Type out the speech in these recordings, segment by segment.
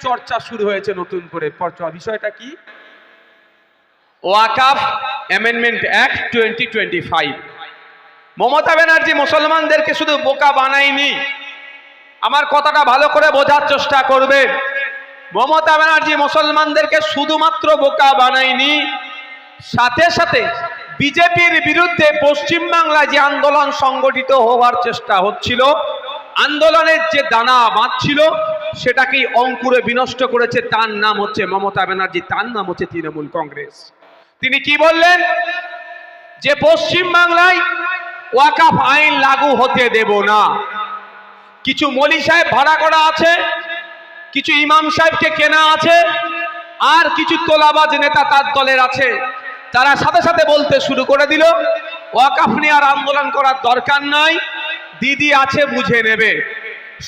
চর্চা শুরু হয়েছে নতুন করে। বিষয়টা কি? ওয়াকফ অ্যামেন্ডমেন্ট অ্যাক্ট 2025। মমতা ব্যানার্জি মুসলমানদেরকে শুধু বোকা বানায়নি, আমার কথাটা ভালো করে বোঝার চেষ্টা করবেন। মমতা ব্যানার্জি মুসলমানদেরকে শুধুমাত্র বোকা বানায়নি, সাথে সাথে বিজেপির বিরুদ্ধে পশ্চিমবাংলায় যে আন্দোলন সংগঠিত হওয়ার চেষ্টা হচ্ছিল, আন্দোলনের যে দানা বাঁধছিল সেটাকেই অঙ্কুরে বিনষ্ট করেছে। তার নাম হচ্ছে মমতা ব্যানার্জি, তার নাম হচ্ছে তৃণমূল কংগ্রেস। তিনি কি বললেন? যে পশ্চিমবাংলায় ওয়াকফ আইন লাগু হতে দেব না। কিছু মলি সাহেব ভাড়া করা আছে, কিছু ইমাম সাহেবকে কেনা আছে, আর কিছু তোলাবাজ নেতা তার দলের আছে। তারা সাথে সাথে বলতে শুরু করে দিল, ওয়াকফ নিয়ে আর আন্দোলন করার দরকার নাই, দিদি আছে বুঝে নেবে।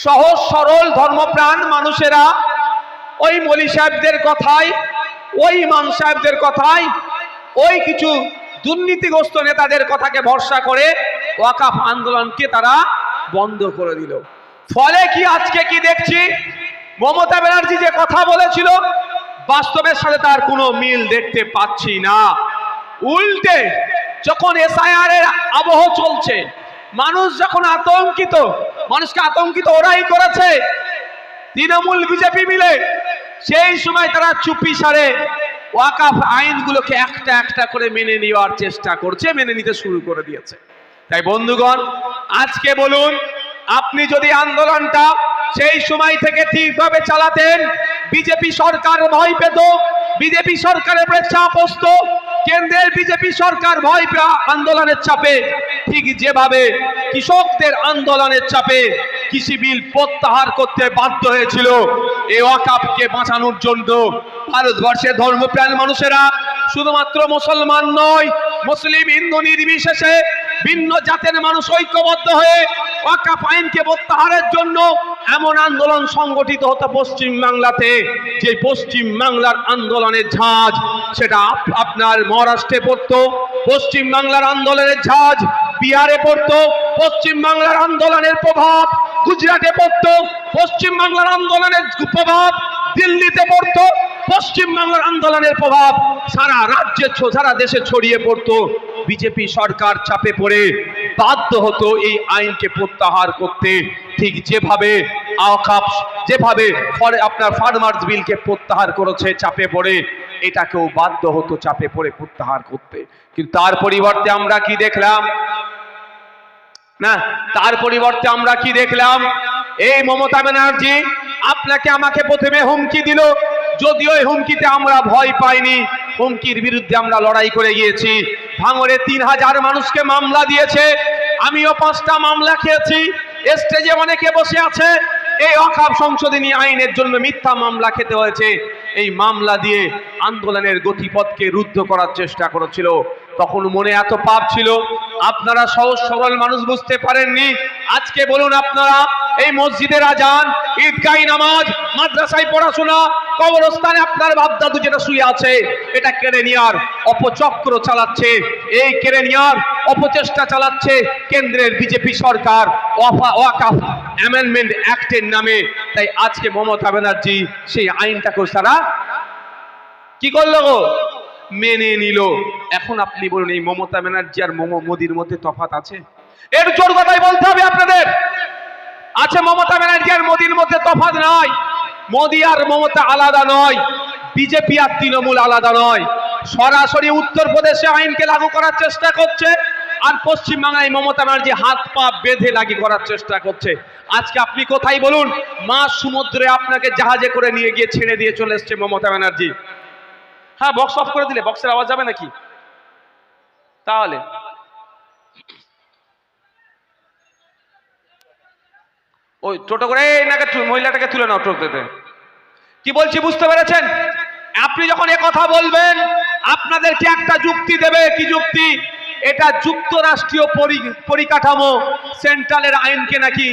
সহজ সরল ধর্মপ্রাণ মানুষেরা ওই মলি সাহেবদের কথায়, ওই ইমাম সাহেবদের কথায়, ওই কিছু দুর্নীতিগ্রস্ত নেতাদের কথাকে ভরসা করে ওয়াকফ আন্দোলনকে তারা বন্ধ করে দিল। ফলে কি আজকে কি দেখছি? মমতা ব্যানার্জি যে কথা বলেছিল বাস্তবের সাথে তার কোনো মিল দেখতে পাচ্ছি না। উল্টে যখন এসআইআর এর আবহ চলছে, মানুষ যখন আতঙ্কিত, মানুষকে আতঙ্কিত ওরাই করেছে তৃণমূল বিজেপি মিলে, সেই সময় তারা চুপি সারে ওয়াকফ আইনগুলোকে একটা একটা করে মেনে নেওয়ার চেষ্টা করছে, মেনে নিতে শুরু করে দিয়েছে। তাই বন্ধুগণ, আজকে বলুন, আপনি যদি আন্দোলনটা সেই সময় থেকে ঠিকভাবে চালাতেন, বিজেপি সরকার ভয় পেত, বিজেপি সরকারের উপরে চাপ আসতো, কেন্দ্রের বিজেপি সরকার ভয় পেয়ে আন্দোলনের চাপে, ঠিক যেভাবে কৃষকদের আন্দোলনের চাপে কৃষি বিল প্রত্যাহার করতে বাধ্য হয়েছিল, এই ওয়াকফকে বাঁচানোর জন্য ভারতবর্ষের ধর্মপ্রাণ মানুষেরা, শুধুমাত্র মুসলমান নয়, মুসলিম হিন্দু নির্বিশেষে ভিন্ন জাতের মানুষ ঐক্যবদ্ধ হয়ে ওয়াকফ আইনকে প্রত্যাহারের জন্য এমন আন্দোলন সংগঠিত হতো পশ্চিম বাংলাতে, যে পশ্চিম বাংলার আন্দোলনের ঝাঁজ সেটা আপনার মহারাষ্ট্রে পড়তো, পশ্চিম বাংলার আন্দোলনের ঝাঁজ বিহারে পড়তো, পশ্চিম বাংলার আন্দোলনের প্রভাব গুজরাটে পড়তো, পশ্চিম বাংলার আন্দোলনের প্রভাব দিল্লিতে পড়তো, পশ্চিম বাংলার আন্দোলনের প্রভাব সারা রাজ্যে, সারা দেশে ছড়িয়ে পড়তো। বিজেপি সরকার চাপে পড়ে বাধ্য হতো এই আইনকে প্রত্যাহার করতে, ঠিক যেভাবে ওয়াকফ, যেভাবে আপনার ফার্মার্স বিলকে প্রত্যাহার করেছে চাপে পড়ে, এটাকেও বাধ্য হতো চাপে পড়ে প্রত্যাহার করতে। কিন্তু তার পরিবর্তে আমরা কি দেখলাম? না, তার পরিবর্তে আমরা কি দেখলাম? এই মমতা ব্যানার্জি আপনাকে আমাকে প্রথমে হুমকি দিল, যদিও এই হুমকিতে আমরা ভয় পাইনি, হুমকির বিরুদ্ধে আমরা লড়াই করে গিয়েছি। ভাঙড়ে 3000 মানুষকে মামলা দিয়েছে, আমিও 5টা মামলা খেয়েছি। স্টেজে অনেকে বসে আছে, এই ওয়াকফ সংশোধনী আইনের জন্য মিথ্যা মামলা খেতে হয়েছে। এই মামলা দিয়ে আন্দোলনের গতিপথকে রুদ্ধ করার চেষ্টা করেছিল। তখন মনে এত পাপ ছিল, আপনারা সহজ সরল মানুষ বুঝতে পারেননি। আজকে বলুন, আপনারা এই মসজিদের আজান, ঈদগাহি নামাজ, মাদ্রাসায় পড়াশোনা, কবরস্থানে আপনার বাপদাদু যেটা শুয়ে আছে, এটা কেড়ে নেওয়ার অপচক্র চালাচ্ছে, এই কেড়ে নেওয়ার অপচেষ্টা চালাচ্ছে কেন্দ্রের বিজেপি সরকার ওয়াকফ অ্যামেন্ডমেন্ট অ্যাক্টের নামে। তাই আজকে মমতা ব্যানার্জি সেই আইনটাকে তারা কি করলো গো? মেনে নিল। এখন আপনি বলুন, এই মমতা ব্যানার্জি আর মোদির মধ্যে তফাৎ আছে? এর জোর কথাই বলতে হবে আপনাদের, আছে। মমতা ব্যানার্জি আর মোদির মধ্যে তফাৎ নাই। মোদি আর মমতা আলাদা নয়, বিজেপি আর তৃণমূল আলাদা নয়। সরাসরি উত্তরপ্রদেশে আইনকে লাগু করার চেষ্টা করছে, আর পশ্চিমবাংলায় মমতা ব্যানার্জি হাত পা বেঁধে লাগু করার চেষ্টা করছে। আজকে আপনি কোথায় বলুন? মাঝ সমুদ্রে আপনাকে জাহাজে করে নিয়ে গিয়ে ছেড়ে দিয়ে চলে এসছে মমতা ব্যানার্জি। হ্যাঁ, বক্স অফ করে দিলে বক্সের আওয়াজ যাবে নাকি? তাহলে ওই টোটো করে মহিলাটাকে তুলে নাও টোটোতে। কি বলছি বুঝতে পেরেছেন? আপনি যখন এ কথা বলবেন, আপনাদেরকে একটা যুক্তি দেবে। কি যুক্তি? এটা যুক্তরাষ্ট্রীয় পরিকাঠামো, সেন্ট্রালের আইনকে নাকি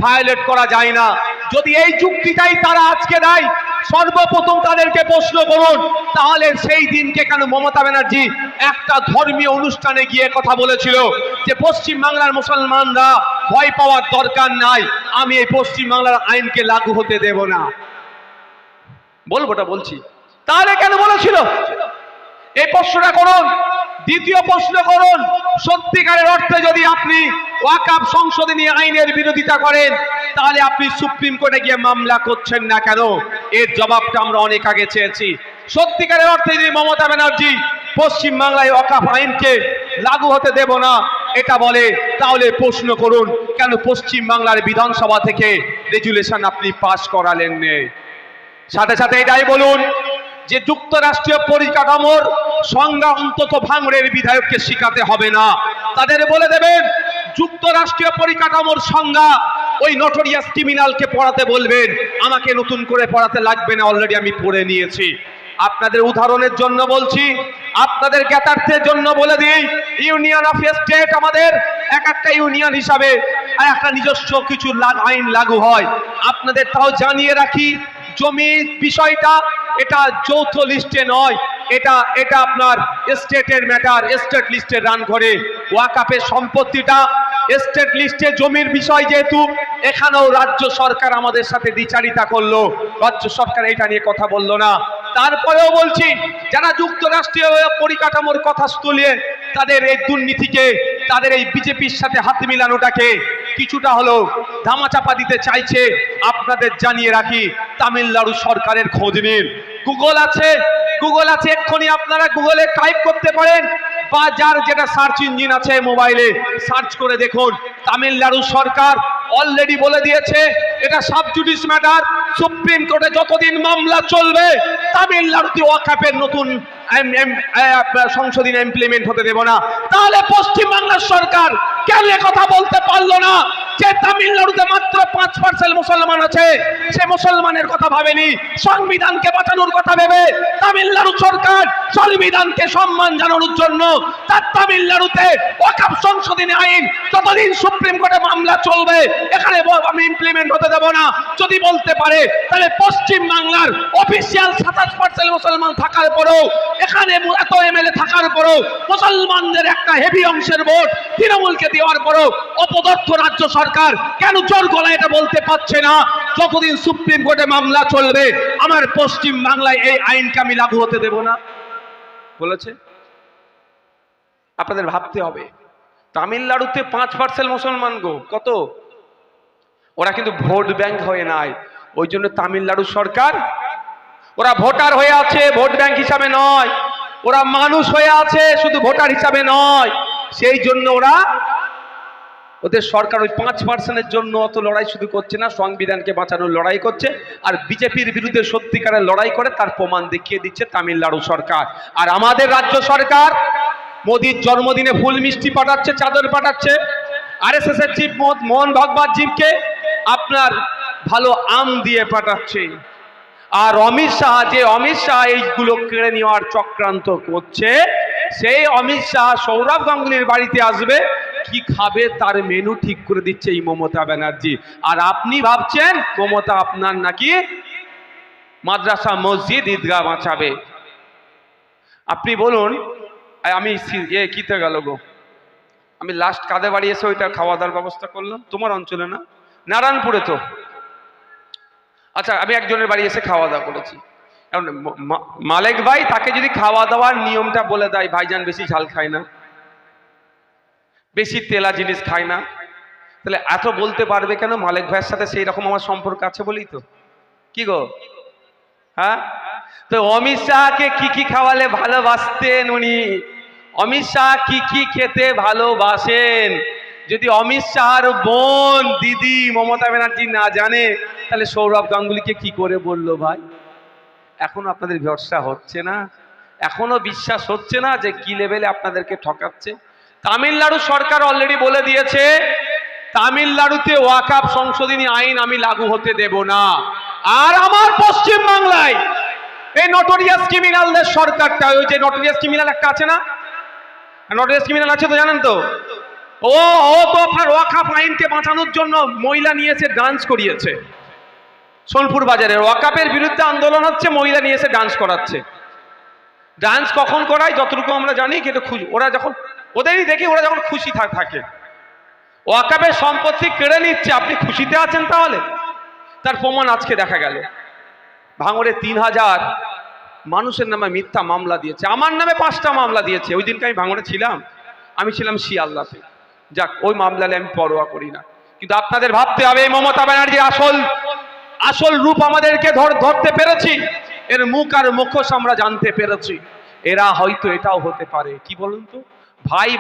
ভায়োলেট করা যায় না। যদি এই যুক্তিটাই তারা আজকে দেয়, সর্বপ্রথম তাদেরকে প্রশ্ন করুন, তাহলে সেই দিনকে কেন মমতা ব্যানার্জি একটা ধর্মীয় অনুষ্ঠানে গিয়ে কথা বলেছিল যে পশ্চিম বাংলার মুসলমানরা ভয় পাওয়ার দরকার নাই, আমি এই পশ্চিম বাংলার আইনকে লাগু হতে দেব না। বলবোটা বলছি, তাহলে কেন বলেছিল? এই প্রশ্নটা করুন। দ্বিতীয় প্রশ্ন করুন, সত্যিকারের অর্থে যদি আপনি ওয়াকফ সংশোধনী আইনের বিরোধিতা করেন, তাহলে আপনি সুপ্রিম কোর্টে গিয়ে মামলা করছেন না কেন? এর জবাবটা আমরা অনেক আগে চেয়েছি। সত্যিকারের অর্থে যদি মমতা ব্যানার্জি পশ্চিম বাংলায় ওয়াকফ আইনকে লাগু হতে দেব না এটা বলে, তাহলে প্রশ্ন করুন কেন পশ্চিম বাংলার বিধানসভা থেকে রেজুলেশন আপনি পাশ করালেন না? সাথে সাথে এটাই বলুন যে যুক্তরাষ্ট্রীয় পরিকাঠামোর সংজ্ঞা অন্তত ভাঙড়ের বিধায়ককে শিখাতে হবে না। তাদের বলে দেবেন যুক্তরাষ্ট্রীয় পরিকাঠামোর সংজ্ঞা ওই নটোরিয়াস ক্রিমিনালকে পড়াতে বলবেন, আমাকে নতুন করে পড়াতে লাগবে না, অলরেডি আমি পড়ে নিয়েছি। আপনাদের উদাহরণের জন্য বলছি, আপনাদের জ্ঞাতার্থের জন্য বলে দিই, ইউনিয়ন অফ স্টেট আমাদের এক একটা ইউনিয়ন হিসাবে একটা নিজস্ব কিছু আইন লাগু হয়। আপনাদের তাও জানিয়ে রাখি, জমির বিষয়টা এটা যৌথ লিস্টে নয়, এটা আপনার স্টেটের ম্যাটার, স্টেট লিস্টে রান করে। ওয়াকফের সম্পত্তিটা স্টেট লিস্টে জমির বিষয়, যেহেতু এখানেও রাজ্য সরকার আমাদের সাথে দ্বিচারিতা করলো, রাজ্য সরকার এটা নিয়ে কথা বললো না। তারপরেও বলছি, যারা যুক্তরাষ্ট্রীয় পরিকাঠামোর কথা তুলে তাদের এই দুর্নীতিকে, তাদের এই বিজেপির সাথে হাত মিলানোটাকে কিছুটা হলো ধামাচাপা দিতে চাইছে, আপনাদের জানিয়ে রাখি, তামিলনাড়ু সরকারের খোঁজ নিন। গুগল আছে, এক্ষুনি আপনারা গুগলে টাইপ করতে পারেন, বা যার যেটা সার্চ ইঞ্জিন আছে মোবাইলে সার্চ করে দেখুন। তামিলনাড়ু সরকার অলরেডি বলে দিয়েছে এটা সাব জুডিস ম্যাটার, সুপ্রিম কোর্টে যতদিন মামলা চলবে তামিলনাড়ুতে ওয়াকফের নতুন সংশোধনী ইমপ্লিমেন্ট হতে দেব না। তাহলে পশ্চিম বাংলার সরকার কেন কথা বলতে পারলো না যে তামিলনাড়ুতে মাত্র 5% মুসলমান আছে, সে মুসলমানের কথা ভাবেনি, সংবিধানকে বাঁচানোর কথা ভেবে তামিলনাড়ু সরকার সংবিধানকে সম্মান জানানোর জন্য তার তামিলনাড়ুতে ওয়াকফ সংশোধনী আইন যতদিন সুপ্রিম কোর্টে মামলা চলবে এখানে আমি ইমপ্লিমেন্ট হতে দেব না যদি বলতে পারে, তাহলে পশ্চিম বাংলার অফিসিয়াল 27% মুসলমান থাকার পরেও, এখানে এত এমএলএ থাকার পরেও, মুসলমানদের একটা হেভি অংশের ভোট তৃণমূলকে দেওয়ার পরেও অপদর্থ রাজ্য সরকার কেন জোর গলায় এটা বলতে পারছে না যতদিন সুপ্রিম কোর্টে মামলা চলবে আমার পশ্চিম বাংলায় এই আইনকে আমি লাগু হতে দেব না? বলেছে। আপনাদের ভাবতে হবে, তামিলনাড়ুতে 5% মুসলমান গো, কত? ওরা কিন্তু ভোট ব্যাংক হয়ে নাই, ওই জন্য তামিলনাড়ু সরকার, ওরা ভোটার হয়ে আছে, ভোট ব্যাংক হিসাবে নয়, ওরা মানুষ হয়ে আছে, শুধু ভোটার হিসাবে নয়। সেই জন্য ওদের সরকার ওই 5%-এর জন্য অত লড়াই শুধু করছে না, সংবিধানকে বাঁচানোর লড়াই করছে, আর বিজেপির বিরুদ্ধে সত্যিকারের লড়াই করে তার প্রমাণ দেখিয়ে দিচ্ছে তামিলনাড়ু সরকার। আর আমাদের রাজ্য সরকার মোদির জন্মদিনে ফুল মিষ্টি পাঠাচ্ছে, চাদর পাঠাচ্ছে, আরএসএস এর চিফ মোহন ভাগবত জিকে আপনার ভালো আম দিয়ে পাঠাচ্ছে। আর অমিত শাহ এইগুলো কেড়ে নেওয়ার চক্রান্ত করছে, সেই অমিত শাহ সৌরভ গাঙ্গুলির বাড়িতে আসবে, কি খাবে তার মেনু ঠিক করে দিচ্ছে এই মমতা ব্যানার্জি। আর আপনি ভাবছেন মমতা আপনার নাকি মাদ্রাসা মসজিদ ঈদগাহ বাঁচাবে। আপনি বলুন, আমি কিতে গেল গো, আমি লাস্ট কাদের বাড়ি এসে ওইটা খাওয়া দাওয়ার ব্যবস্থা করলাম, তোমার অঞ্চলে না, নারায়ণপুরে তো। আচ্ছা, আমি একজনের বাড়ি এসে খাওয়া দাওয়া করেছি। এখন মালেক ভাই তাকে যদি খাওয়া দাওয়ার নিয়মটা বলে দেয়, ভাইজান বেশি ঝাল খায় না, বেশি তেলা জিনিস খায় না, তাহলে এত বলতে পারবে কেন? মালেক ভাইয়ের সাথে সেই রকম আমার সম্পর্ক আছে বলেই তো। কি গো, হ্যাঁ? তো অমিত শাহকে কি খাওয়ালে ভালোবাসতেন উনি? অমিত শাহ কি খেতে ভালোবাসেন? যদি অমিত শাহর বোন দিদি মমতা ব্যানার্জি না জানে, তাহলে সৌরভ গাঙ্গুলিকে কি করে বললো ভাই? এখন আপনাদের ভরসা হচ্ছে না, এখনো বিশ্বাস হচ্ছে না যে কি লেভেলে আপনাদেরকে ঠকাচ্ছে। তামিলনাড়ু সরকার অলরেডি বলে দিয়েছে তামিলনাড়ুতে ওয়াকফ সংশোধনী আইন আমি লাগু হতে দেব না। আর আমার পশ্চিম বাংলায় এই নটোরিয়াস ক্রিমিনালদের সরকারটা, ওই যে নটোরিয়াস ক্রিমিনাল একটা আছে না, নটোরিয়াস ক্রিমিনাল আছে তো, জানেন তো, ও তো আপনার ওয়াকফ আইনকে বাঁচানোর জন্য মহিলা নিয়েছে, ডান্স করিয়েছে সোনপুর বাজারে। ওয়াকফের বিরুদ্ধে আন্দোলন হচ্ছে, মহিলা নিয়েছে ডান্স করাচ্ছে। ডান্স কখন করায় যতটুকু আমরা জানি, কিন্তু ওরা যখন ওদেরই দেখি, ওরা যখন খুশি থাকে, ওয়াকফের সম্পত্তি কেড়ে নিচ্ছে, আপনি খুশিতে আছেন? তাহলে তার প্রমাণ আজকে দেখা গেল। ভাঙড়ে 3000 মানুষের নামে মিথ্যা মামলা দিয়েছে, আমার নামে 5টা মামলা দিয়েছে। ওই দিনকে আমি ভাঙড়ে ছিলাম, আমি ছিলাম শিয়ালদাতে। যাক, ওই মামলালে আমি পরোয়া করি না। কিন্তু আপনাদের ভাবতে হবে, মমতা ব্যানার্জির আসল রূপ আমাদেরকে ধরতে পেরেছি, এর মুখ আর মুখোশ আমরা জানতে পেরেছি। এরা হয়তো এটাও হতে পারে, কি বলুন তো,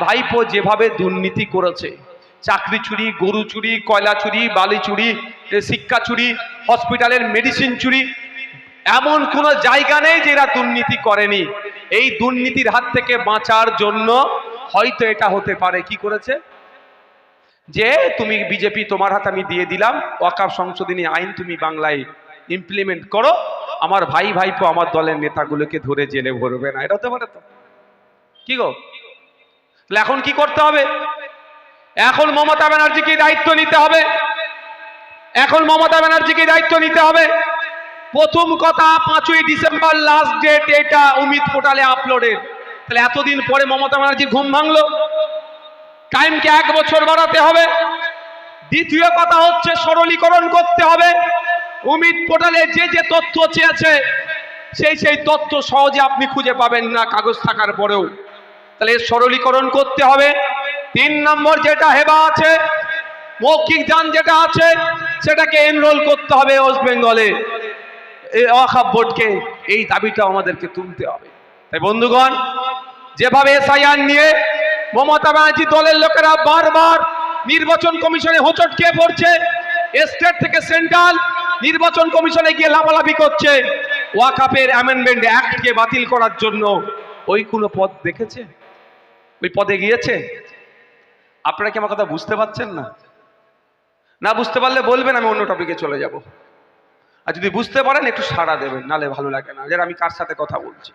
ভাইপো যেভাবে দুর্নীতি করেছে, চাকরি চুরি, গরু চুরি, কয়লা চুরি, বালি চুরি, শিক্ষা চুরি, হসপিটালের মেডিসিন চুরি, এমন কোনো জায়গা নেই যে এরা দুর্নীতি করেনি। এই দুর্নীতির হাত থেকে বাঁচার জন্য হয়তো এটা হতে পারে, কি করেছে, যে তুমি বিজেপি, তোমার হাতে আমি দিয়ে দিলাম ওয়াকফ সংশোধনী আইন, তুমি বাংলায় ইমপ্লিমেন্ট করো, আমার ভাইপো আমার দলের নেতাগুলোকে ধরে জেলে ভরবে না। এটা হতে পারে তো, কি গো? তাহলে এখন কি করতে হবে? এখন মমতা ব্যানার্জিকে দায়িত্ব নিতে হবে। এখন মমতা ব্যানার্জিকে দায়িত্ব নিতে হবে। প্রথম কথা, 5ই ডিসেম্বর লাস্ট ডেট, এটা উমিদ পোর্টালে আপলোডের। তাহলে এতদিন পরে মমতা ব্যানার্জি ঘুম ভাঙলো, টাইমকে 1 বছর বাড়াতে হবে। দ্বিতীয় কথা হচ্ছে সরলীকরণ করতে হবে। উমিদ পোর্টালে যে তথ্য চেয়েছে সেই তথ্য সহজে আপনি খুঁজে পাবেন না কাগজ থাকার পরেও। তাহলে সরলীকরণ করতে হবে। 3 নম্বর যেটা হেবা আছে, মৌখিক দান যেটা আছে, সেটাকে এনরোল করতে হবে ওয়েস্ট বেঙ্গলে, ওয়াকফ বোর্ডকে। এই দাবিটা আমাদেরকে তুলতে হবে। তাই বন্ধুগণ, যেভাবে এসআইআর নিয়ে মমতা ব্যানার্জি দলের লোকেরা বারবার নির্বাচন কমিশনে হোঁচট খেয়ে পড়ছে, স্টেট থেকে সেন্ট্রাল নির্বাচন কমিশনে গিয়ে লাফালাফি করছে ওয়াকফের অ্যামেন্ডমেন্ট অ্যাক্টকে বাতিল করার জন্য, ওই কোনো পদ দেখেছে? ওই পদে গিয়েছে? আপনারা কি আমার কথা বুঝতে পারছেন না? না বুঝতে পারলে বলবেন, আমি অন্য টপিকে চলে যাব। আর যদি বুঝতে পারেন একটু সাড়া দেবেন, নালে ভালো লাগে না যে আমি কার সাথে কথা বলছি।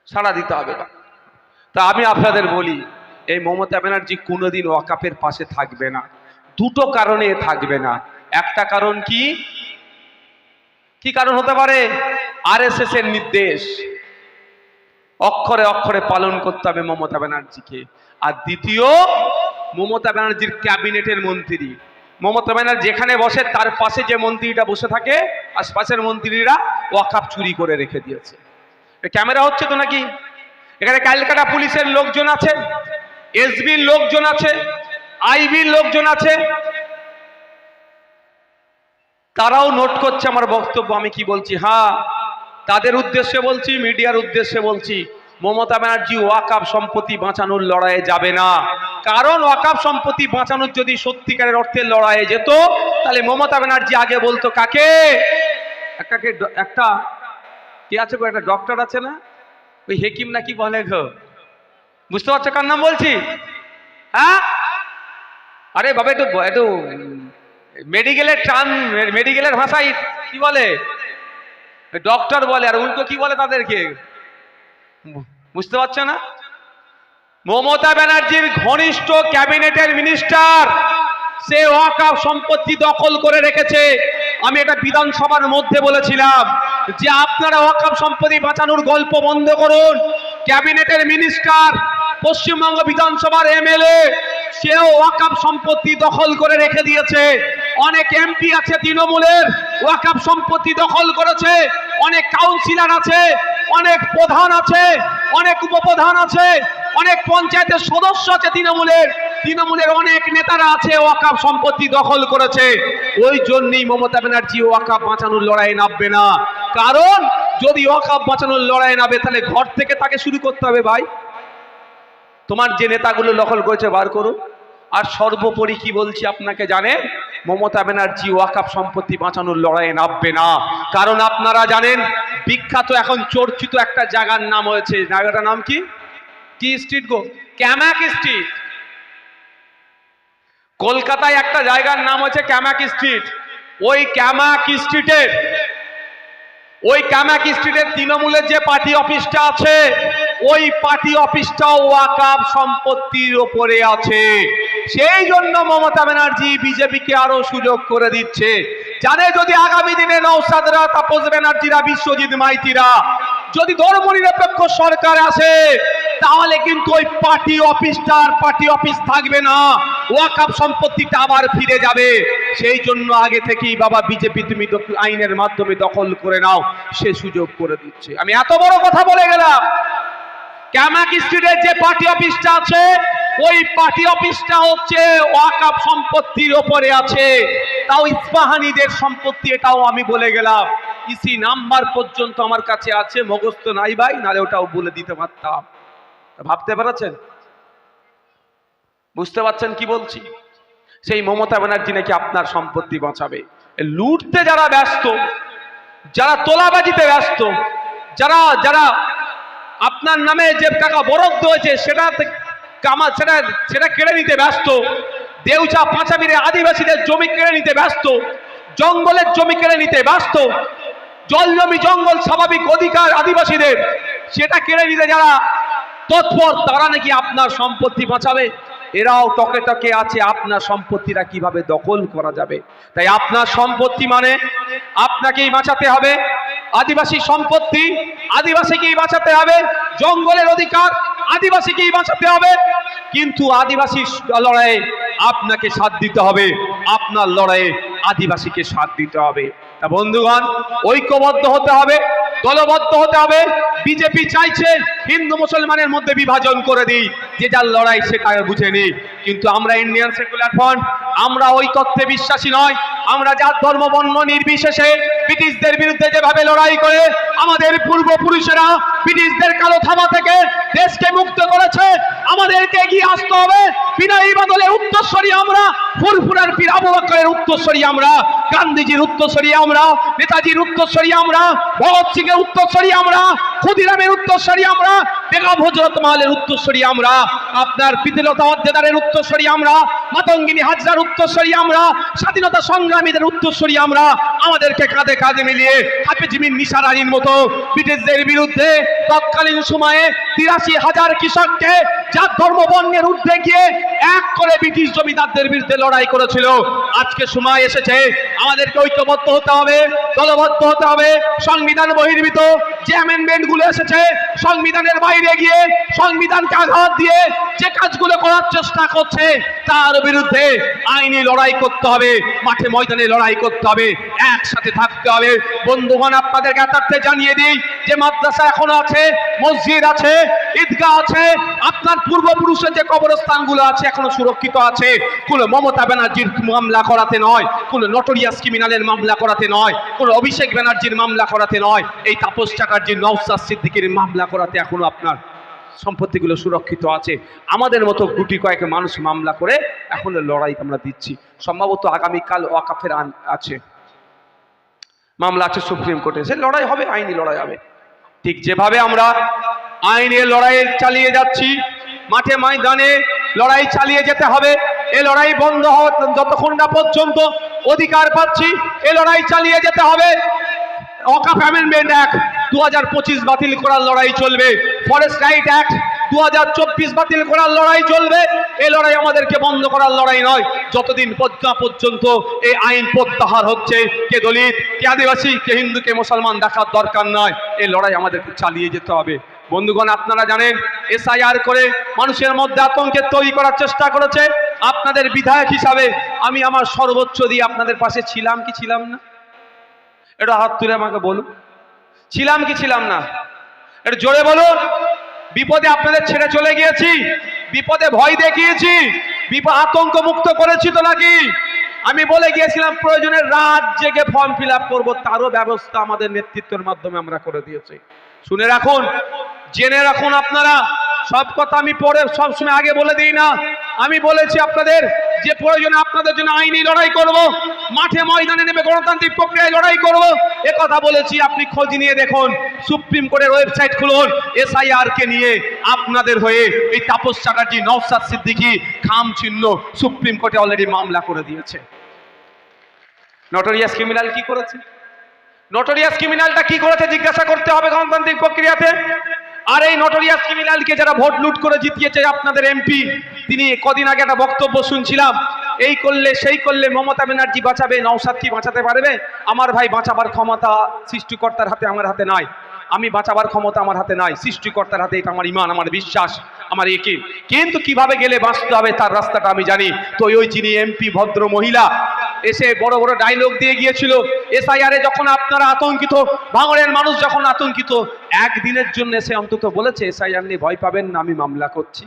সাড়া দিতে হবে না। তা আমি আপনাদের বলি, এই মমতা ব্যানার্জি কোনোদিন ওয়াকফের পাশে থাকবে না। 2টো কারণে থাকবে না। একটা কারণ কি কারণ হতে পারে? আরএসএস এর নির্দেশ অক্ষরে অক্ষরে পালন করতে হবে মমতা ব্যানার্জিকে। আর দ্বিতীয়, মমতা ব্যানার্জির ক্যাবিনেটের মন্ত্রী, মমতা ব্যানার্জি যেখানে বসে তার পাশে যে মন্ত্রীটা বসে থাকে, আশপাশের মন্ত্রীরা ওয়াকফ চুরি করে রেখে দিয়েছে। ক্যামেরা হচ্ছে তো নাকি? এখানে ক্যালকাটা পুলিশের লোকজন আছে, এসবির লোকজন আছে, আইবির লোকজন আছে, তারাও নোট করছে আমার বক্তব্য আমি কি বলছি। হ্যাঁ, তাদের উদ্দেশ্যে বলছি, মিডিয়ার উদ্দেশ্যে বলছি, মমতা ব্যানার্জি ওয়াকফ সম্পত্তি বাঁচানোর লড়াইয়ে যাবে না। কারণ ওয়াকফ সম্পত্তি বাঁচানোর যদি সত্যিকারের অর্থে লড়াইয়ে যেত, তাহলে মমতা ব্যানার্জি আগে বলতো কাকে? একটা কে আছে গো, একটা ডক্টর আছে না, ওই হেকিম নাকি বলে গো, বুঝতে পারছো কার নাম বলছি? হ্যাঁ, আরে বাবা, একটু মেডিকেলের ভাষায় কি বলে? ডক্টর বলে, আর উল্টো কি বলে তাদেরকে? বুঝতে পারছো না? মমতা ব্যানার্জির ঘনিষ্ঠ ক্যাবিনেটের মিনিস্টার, সে ওয়াকফ সম্পত্তি দখল করে রেখেছে। আমি এটা বিধানসভার মধ্যে বলেছিলাম যে আপনারা ওয়াকফ সম্পত্তি বাঁচানোর গল্প বন্ধ করুন। ক্যাবিনেটের মিনিস্টার, পশ্চিমবঙ্গ বিধানসভার এমএলএ, সেও ওয়াকফ সম্পত্তি দখল করে রেখে দিয়েছে। অনেক এমপি আছে তৃণমূলের, ওয়াকফ সম্পত্তি দখল করেছে। অনেক কাউন্সিলর আছে, অনেক প্রধান আছে, অনেক উপপ্রধান আছে, অনেক পঞ্চায়েতের সদস্য আছে তৃণমূলের অনেক নেতারা আছে, ওয়াকফ সম্পত্তি দখল করেছে। ওই জন্যই মমতা ব্যানার্জি ওয়াকফ বাঁচানোর লড়াই নামবে না। কারণ যদি ওয়াকফ বাঁচানোর লড়াই নামে, তাহলে ঘর থেকে তাকে শুরু করতে হবে। ভাই, তোমার যে নেতাগুলো দখল করেছে বার করো। আর সর্বোপরি কি বলছি আপনাকে জানেন, মমতা ব্যানার্জি ওয়াকফ সম্পত্তি বাঁচানোর লড়াইয়ে নামবে না। কারণ আপনারা জানেন, বিখ্যাত এখন চর্চিত একটা জায়গার নাম হয়েছে, জায়গাটার নাম কি স্ট্রিট গো? ক্যামাক স্ট্রিট। কলকাতায় একটা জায়গার নাম হচ্ছে ক্যামাক স্ট্রিট। ওই ক্যামাক স্ট্রিটের তৃণমূলের যে পার্টি অফিসটা আছে, ওই পার্টি অফিসটাও ওয়াকফ সম্পত্তির ওপরে আছে। সেই জন্য মমতা ব্যানার্জি বিজেপিকে আরো সুযোগ করে দিচ্ছে, জানে যদি আগামী দিনে নওশাদরা, তাপস ব্যানার্জিরা, বিশ্বজিৎ মাইতিরা যদি ধর্মনিরপেক্ষ সরকার আসে, তাহলে কিন্তু ওই পার্টি অফিসটা আর পার্টি অফিস থাকবে না, ওয়াকফ সম্পত্তিটা আবার ফিরে যাবে। সেই জন্য আগে থেকেই বাবা বিজেপি তুমি আইনের মাধ্যমে দখল করে নাও, সে সুযোগ করে দিচ্ছে। আমি এত বড় কথা বলে গেলাম, ক্যামাক স্ট্রিটের যে পার্টি অফিসটা আছে, ওই পার্টি অফিসটা হচ্ছে ওয়াকফ সম্পত্তির ওপরে আছে, তাও ইস্পাহানিদের সম্পত্তি, এটাও আমি বলে গেলাম। ইসি নাম্বার পর্যন্ত আমার কাছে আছে, মুখস্থ নাই ভাই, নালে ওটাও বলে দিতে পারতাম। ভাবতে পারছেন, বুঝতে পারছেন কি বলছি? সেই মমতা ব্যানার্জি নাকি আপনার সম্পত্তি বাঁচাবে। লুটতে যারা ব্যস্ত, যারা তোলাবাজিতে ব্যস্ত, যারা যারা আপনার নামে যে টাকা বরাদ্দ হয়েছে সেটা কেড়ে নিতে ব্যস্ত, দেউচা পাঁচামিরে আদিবাসীদের জমি কেড়ে নিতে ব্যস্ত, জঙ্গলের জমি কেড়ে নিতে ব্যস্ত, জল জমি জঙ্গল স্বাভাবিক অধিকার আদিবাসীদের, সেটা কেড়ে নিতে যারা তৎপর, তারা নাকি আপনার সম্পত্তি বাঁচাবে। এরাও টকে টকে আছে আপনার সম্পত্তিটা কিভাবে দখল করা যাবে। তাই আপনার সম্পত্তি মানে আপনাকেই বাঁচাতে হবে, আদিবাসী সম্পত্তি আদিবাসীকেই বাঁচাতে হবে, জঙ্গলের অধিকার আদিবাসীকেই বাঁচাতে হবে। কিন্তু আদিবাসী লড়াইয়ে আপনাকে সাথ দিতে হবে, আপনার লড়াইয়ে আদিবাসীকে সাথ দিতে হবে। তা বন্ধুগণ, ঐক্যবদ্ধ হতে হবে, দলবদ্ধ হতে হবে। বিজেপি চাইছে হিন্দু মুসলমানের মধ্যে বিভাজন করে দিই, যে যার লড়াই সেটা বুঝে নিই। কিন্তু আমরা ইন্ডিয়ান সেকুলার ফ্রন্ট, আমরা ঐক্যে বিশ্বাসী নয়। আমরা জাত ধর্ম বর্ণ নির্বিশেষে ব্রিটিশদের বিরুদ্ধে যেভাবে লড়াই করে আমাদের পূর্বপুরুষেরা ব্রিটিশদের কালো থাবা থেকে দেশকে মুক্ত করেছে, আমাদেরকে এগিয়ে আসতে হবে। বিনয়ী বাদলের উত্তরসূরি আমরা, ফুরফুরার পীর আবু বকরের উত্তরসূরি আমরা, গান্ধীজির উত্তরসূরি আমরা, নেতাজির উত্তরসূরি আমরা, ভগৎ সিং এর উত্তরসূরি আমরা, ক্ষুদিরামের উত্তরসূরি আমরা, বেগম হযরত মালের উত্তরসূরি আমরা, আপনার প্রীতিলতা ওয়াদ্দেদারের উত্তরসূরি আমরা, মাতঙ্গিনী হাজরার উত্তরসূরি আমরা, স্বাধীনতা সংগ্রামীদের উত্তরসূরি আমরা। আমাদেরকে কাঁধে কাঁধে মিলিয়ে হাফেজ বিন নিসার আলীর মতো ব্রিটিশদের বিরুদ্ধে তৎকালীন সময়ে ৮৩,০০০ কৃষককে জাত ধর্ম বর্ণের ঊর্ধ্বে গিয়ে এক করে ব্রিটিশ জমিদারদের বিরুদ্ধে লড়াই করেছিল। আজকে সময় এসেছে আমাদেরকে ঐক্যবদ্ধ হতে হবে, দলবদ্ধ হতে হবে। সংবিধান বহির্ভূত যে অ্যামেন্ডমেন্ট গুলো এসেছে, সংবিধানের বাইরে গিয়ে সংবিধানকে আঘাত দিয়ে যে কাজগুলো করার চেষ্টা করছে, তার বিরুদ্ধে আইনি লড়াই করতে হবে, মাঠে ময়দানে লড়াই করতে হবে, একসাথে থাকতে হবে। বন্ধুগণ, আপনাদের জ্ঞাতার্থে জানিয়ে দিই যে মাদ্রাসা এখনো আছে, মসজিদ আছে, ঈদগাহ আছে, আপনার পূর্বপুরুষের যে কবরস্থানগুলো আছে এখনো সুরক্ষিত আছে। কোনো মমতা ব্যানার্জির মামলা করাতে নয়, কোনো নটোরিয়াস ক্রিমিনালের মামলা করাতে নয়, কোনো অভিষেক ব্যানার্জির মামলা করাতে নয়, এই তাপস চ্যাটার্জি, নওশাদ সিদ্দিকীর মামলা করাতে এখনো আপনার সম্পত্তিগুলো সুরক্ষিত আছে। আমাদের মতো গুটি কয়েক মানুষ মামলা করে এখন লড়াই আমরা দিচ্ছি। সম্ভবত আগামীকাল ওয়াকফের আছে, মামলা আছে সুপ্রিম কোর্টে, সে লড়াই হবে, আইনি লড়াই হবে। ঠিক যেভাবে আমরা আইনের লড়াই চালিয়ে যাচ্ছি, মাঠে ময়দানে লড়াই চালিয়ে যেতে হবে। এ লড়াই বন্ধ হওয়া যতক্ষণ না পর্যন্ত অধিকার পাচ্ছি, এ লড়াই চালিয়ে যেতে হবে। ওয়াকফ অ্যামেন্ডমেন্ট অ্যাক্ট 2025 বাতিল করার লড়াই চলবে, ফরেস্ট রাইট অ্যাক্ট 2024 বাতিল করার লড়াই চলবে। এই লড়াই আমাদেরকে বন্ধ করার লড়াই নয়। যতদিন পর্যন্ত এই আইন প্রত্যাহার হচ্ছে, কে দলিত, কে আদিবাসী, কে হিন্দু, কে মুসলমান দেখার দরকার নয়। এই লড়াই আমাদেরকে চালিয়ে যেতে হবে। বন্ধুগণ, আপনারা জানেন এসআইআর করে মানুষের মধ্যে আতঙ্কের তৈরি করার চেষ্টা করেছে। আপনাদের বিধায়ক হিসাবে আমি আমার সর্বোচ্চ দিয়ে আপনাদের পাশে ছিলাম কি ছিলাম না? এটা হাত তুলে আমাকে বলুন, ছিলাম কি ছিলাম না? এটা জোরে বলুন। বিপদে আপনাদের ছেড়ে চলে গিয়েছি, বিপদে ভয় দেখিয়েছি, আতঙ্ক মুক্ত করেছি তো নাকি? আমি বলে গিয়েছিলাম প্রয়োজনে রাত জেগে ফর্ম ফিল আপ করবো, তারও ব্যবস্থা আমাদের নেতৃত্বের মাধ্যমে আমরা করে দিয়েছি। শুনে রাখুন, জেনে রাখুন আপনারা। সব কথা আমি পরে সবসময় আগে বলে দিই না। আমি বলেছি আপনাদের যে প্রয়োজনে আপনাদের জন্য আইনি লড়াই করব, মাঠে ময়দানে নেমে গণতান্ত্রিক প্রক্রিয়ায় লড়াই করব, এ কথা বলেছি। আপনি খোঁজ নিয়ে দেখুন, সুপ্রিম কোর্টের ওয়েবসাইট খুলুন, এসআইআর কে নিয়ে আপনাদের হয়ে এই তাপস চ্যাটার্জি, নওশাদ সিদ্দিকী খাম চিহ্ন সুপ্রিম কোর্টে অলরেডি মামলা করে দিয়েছে। নটোরিয়াস ক্রিমিনাল কি করেছে? নটোরিয়াস ক্রিমিনালটা কি করেছে জিজ্ঞাসা করতে হবে গণতান্ত্রিক প্রক্রিয়াতে। আর এই নটোরিয়াস ক্রিমিনালকে যারা ভোট লুট করে জিতিয়েছে আপনাদের এমপি, তিনি কদিন আগে একটা বক্তব্য শুনছিলাম, এই করলে সেই করলে মমতা ব্যানার্জি বাঁচাবে, নওশাদ কি বাঁচাতে পারবে? আমার ভাই, বাঁচাবার ক্ষমতা সৃষ্টিকর্তার হাতে, আমার হাতে নাই। আমি বাঁচাবার ক্ষমতা আমার হাতে নাই, সৃষ্টিকর্তার হাতে। এটা আমার ইমান, আমার বিশ্বাস, আমার ইয়াকিন। কিন্তু কিভাবে গেলে বাঁচতে হবে তার রাস্তাটা আমি জানি। তো ওই যিনি এমপি ভদ্র মহিলা এসে বড় বড় ডায়লগ দিয়ে গিয়েছিল, এসআইআর এ যখন আপনারা আতঙ্কিত, ভাঙড়ের মানুষ যখন আতঙ্কিত, একদিনের জন্য এসে অন্তত বলেছে এসআইআর নিয়ে ভয় পাবেন না, আমি মামলা করছি,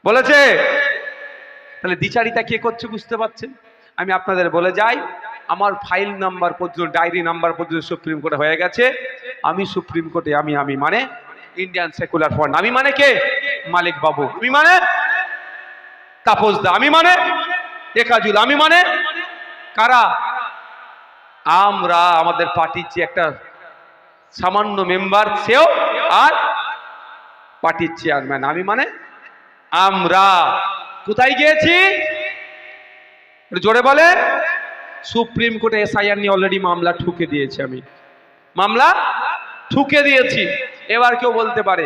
বলেছে। তাহলে দ্বিচারিতা কে করছে বুঝতে পারছেন? আমি আপনাদের বলে যাই, আমার ফাইল নাম্বার পর্যন্ত, ডায়েরি নাম্বার পর্যন্ত সুপ্রিম কোর্টে হয়ে গেছে। আমি সুপ্রিম কোর্টে আমি মানে ইন্ডিয়ান সেকুলার ফ্রন্ট, আমি মানে কে? মালিক বাবু, আমি মানে তাপস দা, আমি মানে একাজুল, আমি মানে কারা? আমরা, আমাদের পার্টির যে একটা সামান্য মেম্বার সেও, আর পার্টির চেয়ারম্যান, আমি মানে আমরা। কোথায় গিয়েছি জোরে বলে? সুপ্রিম কোর্টে এসআইআর নিয়ে অলরেডি মামলা ঠুকে দিয়েছি, আমি মামলা ঠুকে দিয়েছি। এবার কেউ বলতে পারে